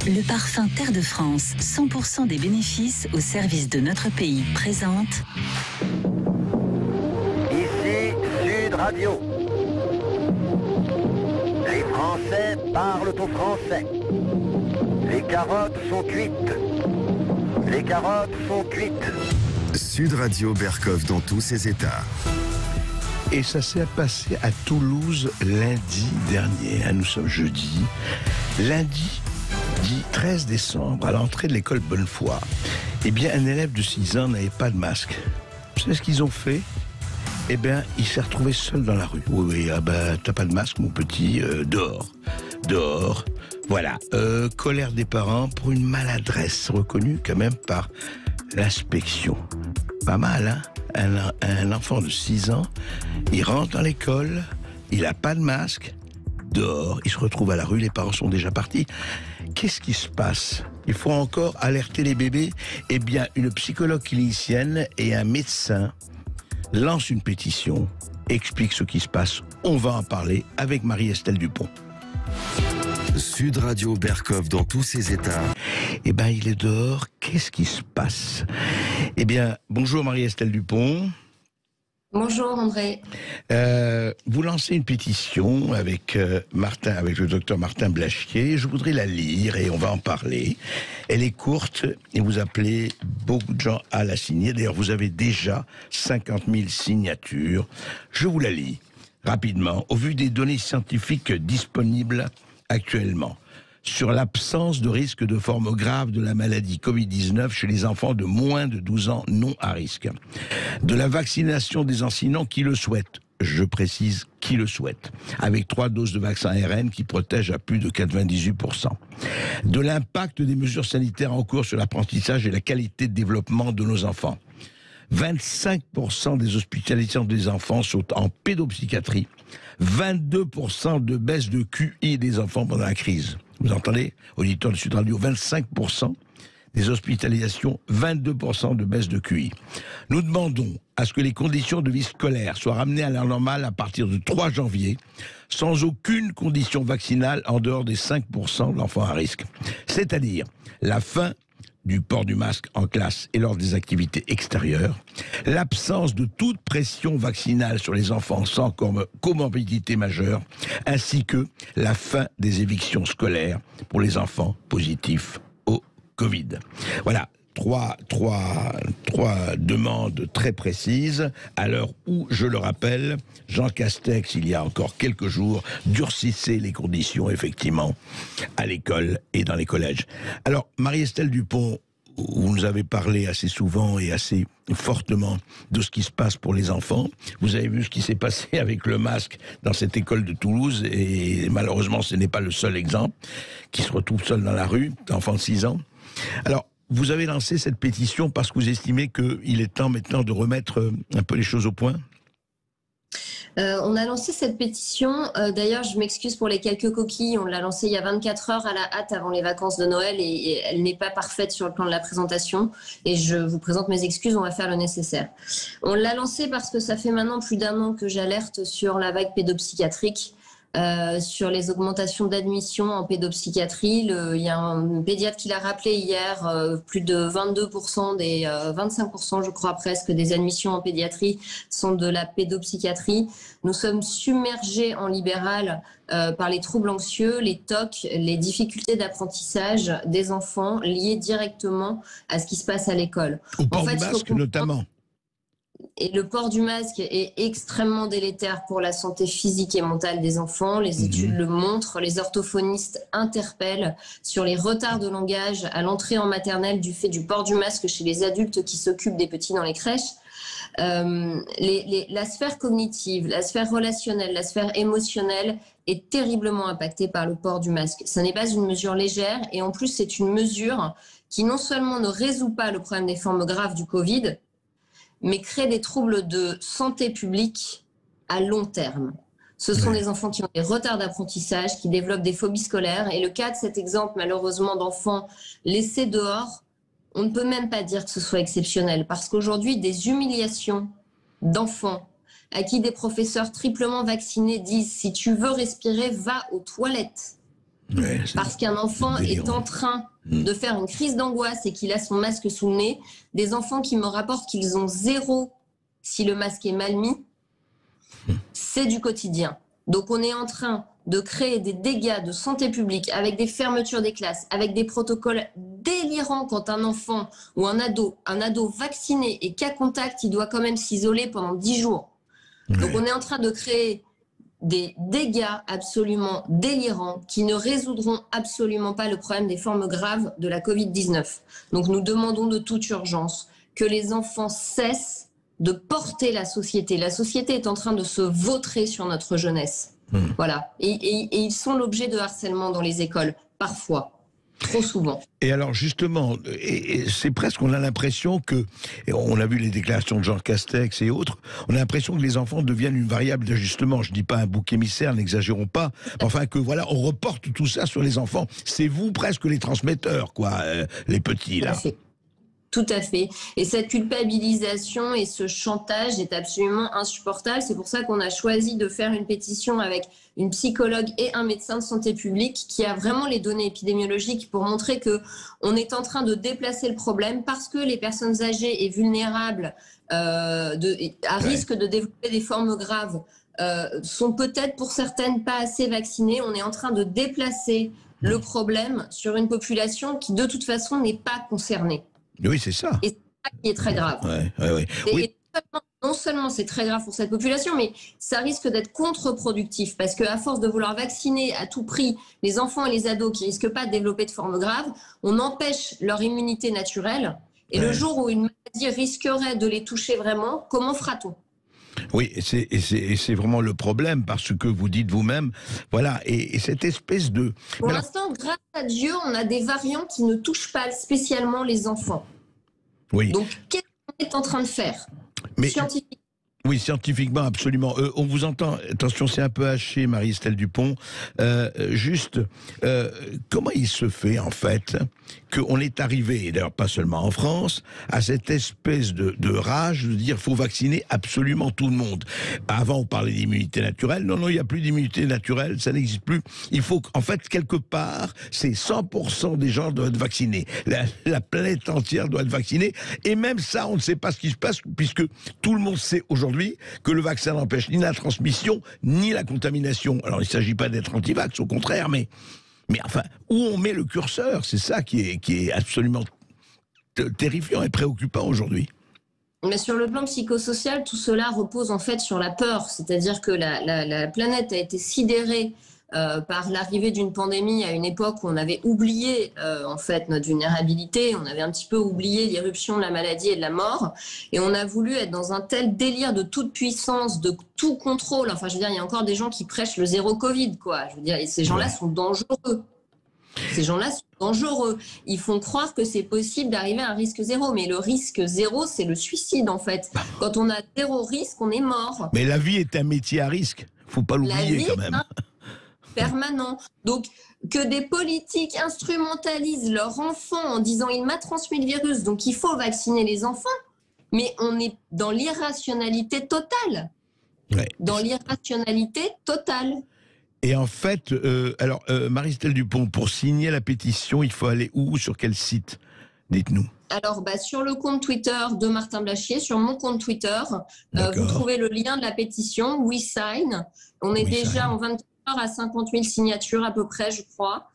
Le parfum Terre de France, 100% des bénéfices au service de notre pays, présente... Ici Sud Radio. Les Français parlent au français. Les carottes sont cuites. Les carottes sont cuites. Sud Radio Berkov dans tous ses états. Et ça s'est passé à Toulouse lundi dernier. Nous sommes jeudi. Lundi 13 décembre, à l'entrée de l'école Bonnefoy, eh bien, un élève de 6 ans n'avait pas de masque. Vous savez ce qu'ils ont fait ? Eh bien, il s'est retrouvé seul dans la rue. Oui, t'as pas de masque, mon petit, dehors. Voilà, colère des parents pour une maladresse reconnue quand même par l'inspection. Pas mal, hein ? Un enfant de 6 ans, il rentre dans l'école, il a pas de masque, dehors, il se retrouve à la rue, les parents sont déjà partis. Qu'est-ce qui se passe ? Il faut encore alerter les bébés. Eh bien, une psychologue clinicienne et un médecin lancent une pétition, expliquent ce qui se passe. On va en parler avec Marie-Estelle Dupont. Sud Radio Berkov dans tous ses états. Eh bien, il est dehors. Qu'est-ce qui se passe ? Eh bien, bonjour Marie-Estelle Dupont. Bonjour André. Vous lancez une pétition avec le docteur Martin Blachier. Je voudrais la lire et on va en parler. Elle est courte et vous appelez beaucoup de gens à la signer. D'ailleurs, vous avez déjà 50 000 signatures. Je vous la lis rapidement. Au vu des données scientifiques disponibles actuellement sur l'absence de risque de forme grave de la maladie Covid-19 chez les enfants de moins de 12 ans non à risque, de la vaccination des enseignants qui le souhaitent, je précise qui le souhaitent, avec 3 doses de vaccin ARN qui protègent à plus de 98%, de l'impact des mesures sanitaires en cours sur l'apprentissage et la qualité de développement de nos enfants. 25% des hospitalisations des enfants sont en pédopsychiatrie, 22% de baisse de QI des enfants pendant la crise. Vous entendez, auditeur de Sud Radio, 25% des hospitalisations, 22% de baisse de QI. Nous demandons à ce que les conditions de vie scolaire soient ramenées à l'heure normale à partir du 3 janvier, sans aucune condition vaccinale en dehors des 5% d'enfants à risque. C'est-à-dire la fin du port du masque en classe et lors des activités extérieures, l'absence de toute pression vaccinale sur les enfants sans comorbidité majeure, ainsi que la fin des évictions scolaires pour les enfants positifs au Covid. Voilà. Trois demandes très précises, à l'heure où, je le rappelle, Jean Castex, il y a encore quelques jours, durcissait les conditions, effectivement, à l'école et dans les collèges. Alors, Marie-Estelle Dupont, vous nous avez parlé assez souvent et assez fortement de ce qui se passe pour les enfants. Vous avez vu ce qui s'est passé avec le masque dans cette école de Toulouse, et malheureusement, ce n'est pas le seul exemple, qui se retrouve seul dans la rue, d'enfants de 6 ans. Alors, vous avez lancé cette pétition parce que vous estimez qu'il est temps maintenant de remettre un peu les choses au point ? On a lancé cette pétition. D'ailleurs, je m'excuse pour les quelques coquilles. On l'a lancée il y a 24 heures à la hâte avant les vacances de Noël et elle n'est pas parfaite sur le plan de la présentation. Et je vous présente mes excuses, on va faire le nécessaire. On l'a lancée parce que ça fait maintenant plus d'1 an que j'alerte sur la vague pédopsychiatrique. Sur les augmentations d'admission en pédopsychiatrie. Il y a un pédiatre qui l'a rappelé hier, plus de 22% des 25%, je crois presque, des admissions en pédiatrie sont de la pédopsychiatrie. Nous sommes submergés en libéral par les troubles anxieux, les TOC, les difficultés d'apprentissage des enfants liées directement à ce qui se passe à l'école. Au port du masque notamment. Et le port du masque est extrêmement délétère pour la santé physique et mentale des enfants. Les études le montrent. Les orthophonistes interpellent sur les retards de langage à l'entrée en maternelle du fait du port du masque chez les adultes qui s'occupent des petits dans les crèches. La sphère cognitive, la sphère relationnelle, la sphère émotionnelle est terriblement impactée par le port du masque. Ce n'est pas une mesure légère et en plus c'est une mesure qui non seulement ne résout pas le problème des formes graves du Covid, mais crée des troubles de santé publique à long terme. Ce sont des enfants qui ont des retards d'apprentissage, qui développent des phobies scolaires. Et le cas de cet exemple, malheureusement, d'enfants laissés dehors, on ne peut même pas dire que ce soit exceptionnel. Parce qu'aujourd'hui, des humiliations d'enfants à qui des professeurs triplement vaccinés disent « si tu veux respirer, va aux toilettes ». Ouais, Parce qu'un enfant est en train de faire une crise d'angoisse et qu'il a son masque sous le nez. Des enfants qui me rapportent qu'ils ont 0 si le masque est mal mis, c'est du quotidien. Donc on est en train de créer des dégâts de santé publique avec des fermetures des classes, avec des protocoles délirants quand un enfant ou un ado vacciné et cas contact, il doit quand même s'isoler pendant 10 jours. Ouais. Donc on est en train de créer des dégâts absolument délirants qui ne résoudront absolument pas le problème des formes graves de la Covid-19. Donc nous demandons de toute urgence que les enfants cessent de porter la société. La société est en train de se vautrer sur notre jeunesse. Voilà. Et ils sont l'objet de harcèlement dans les écoles, parfois. Trop souvent. Et alors justement, c'est presque, on a l'impression que, et on a vu les déclarations de Jean Castex et autres, on a l'impression que les enfants deviennent une variable d'ajustement. Je dis pas un bouc émissaire, n'exagérons pas, enfin que voilà, on reporte tout ça sur les enfants. C'est vous presque les transmetteurs, quoi, les petits là. Tout à fait. Et cette culpabilisation et ce chantage est absolument insupportable. C'est pour ça qu'on a choisi de faire une pétition avec une psychologue et un médecin de santé publique qui a vraiment les données épidémiologiques pour montrer qu'on est en train de déplacer le problème parce que les personnes âgées et vulnérables à risque de développer des formes graves sont peut-être pour certaines pas assez vaccinées. On est en train de déplacer le problème sur une population qui de toute façon n'est pas concernée. Oui, c'est ça. Et c'est ça qui est très grave. Et non seulement c'est très grave pour cette population, mais ça risque d'être contre-productif parce qu'à force de vouloir vacciner à tout prix les enfants et les ados qui ne risquent pas de développer de formes graves, on empêche leur immunité naturelle. Et le jour où une maladie risquerait de les toucher vraiment, comment fera-t-on ? Oui, et c'est vraiment le problème, parce que vous dites vous-même, voilà, et cette espèce de... Pour l'instant, grâce à Dieu, on a des variants qui ne touchent pas spécialement les enfants. Oui. Donc, qu'est-ce qu'on est en train de faire ? Scientifiquement. Oui, scientifiquement, absolument. On vous entend, attention, c'est un peu haché, Marie-Estelle Dupont. Comment il se fait, en fait, qu'on est arrivé, et d'ailleurs pas seulement en France, à cette espèce de rage de dire qu'il faut vacciner absolument tout le monde. Avant, on parlait d'immunité naturelle. Non, il n'y a plus d'immunité naturelle, ça n'existe plus. Il faut qu'en fait, quelque part, c'est 100% des gens doivent être vaccinés. La planète entière doit être vaccinée. Et même ça, on ne sait pas ce qui se passe, puisque tout le monde sait aujourd'hui que le vaccin n'empêche ni la transmission, ni la contamination. Alors, il ne s'agit pas d'être anti-vax, au contraire, mais enfin, où on met le curseur, c'est ça qui est absolument terrifiant et préoccupant aujourd'hui. Mais sur le plan psychosocial, tout cela repose en fait sur la peur. C'est-à-dire que la planète a été sidérée par l'arrivée d'une pandémie à une époque où on avait oublié en fait notre vulnérabilité, on avait un petit peu oublié l'irruption de la maladie et de la mort, et on a voulu être dans un tel délire de toute puissance, de tout contrôle. Enfin, je veux dire, il y a encore des gens qui prêchent le zéro Covid, quoi. Je veux dire, et ces gens-là sont dangereux. Ces gens-là sont dangereux. Ils font croire que c'est possible d'arriver à un risque zéro, mais le risque zéro, c'est le suicide en fait. Quand on a 0 risque, on est mort. Mais la vie est un métier à risque. Faut pas l'oublier quand même. Permanent. Donc, que des politiques instrumentalisent leur enfant en disant « il m'a transmis le virus, donc il faut vacciner les enfants », mais on est dans l'irrationalité totale. Ouais. Dans l'irrationalité totale. Et en fait, Marie-Estelle Dupont, pour signer la pétition, il faut aller où ? Sur quel site ? Dites-nous. Alors, sur le compte Twitter de Martin Blachier, sur mon compte Twitter, vous trouvez le lien de la pétition « We Sign ». On est déjà en 24 heures à 50 000 signatures à peu près, je crois.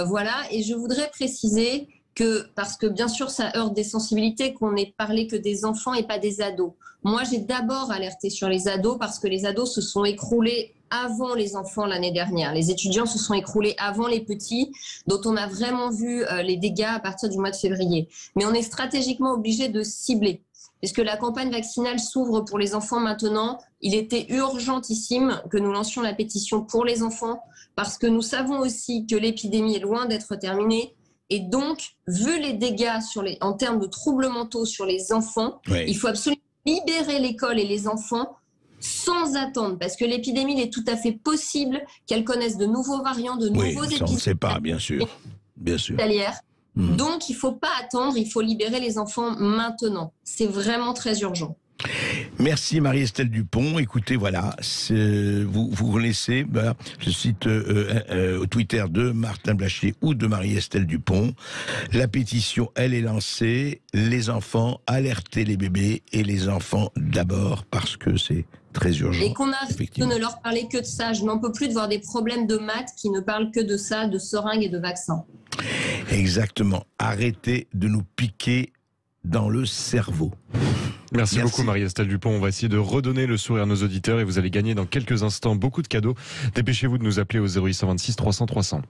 Voilà, et je voudrais préciser que, parce que bien sûr ça heurte des sensibilités, qu'on n'ait parlé que des enfants et pas des ados. Moi, j'ai d'abord alerté sur les ados parce que les ados se sont écroulés avant les enfants l'année dernière. Les étudiants se sont écroulés avant les petits, dont on a vraiment vu les dégâts à partir du mois de février. Mais on est stratégiquement obligé de cibler. Puisque la campagne vaccinale s'ouvre pour les enfants maintenant, il était urgentissime que nous lancions la pétition pour les enfants, parce que nous savons aussi que l'épidémie est loin d'être terminée. Et donc, vu les dégâts en termes de troubles mentaux sur les enfants, il faut absolument libérer l'école et les enfants sans attendre, parce que l'épidémie, il est tout à fait possible qu'elle connaisse de nouveaux variants, de nouveaux épisodes. On ne sait pas, bien sûr. Bien sûr. Donc, il ne faut pas attendre, il faut libérer les enfants maintenant. C'est vraiment très urgent. Merci Marie-Estelle Dupont. Écoutez, voilà, vous connaissez le site au Twitter de Martin Blachier ou de Marie-Estelle Dupont. La pétition, elle est lancée. Les enfants, alertez les bébés et les enfants d'abord parce que c'est très urgent. Et qu'on arrête de ne leur parler que de ça. Je n'en peux plus de voir des problèmes de maths qui ne parlent que de ça, de seringues et de vaccins. Exactement. Arrêtez de nous piquer dans le cerveau. Merci beaucoup Marie-Estelle Dupont. On va essayer de redonner le sourire à nos auditeurs et vous allez gagner dans quelques instants beaucoup de cadeaux. Dépêchez-vous de nous appeler au 0826 300 300.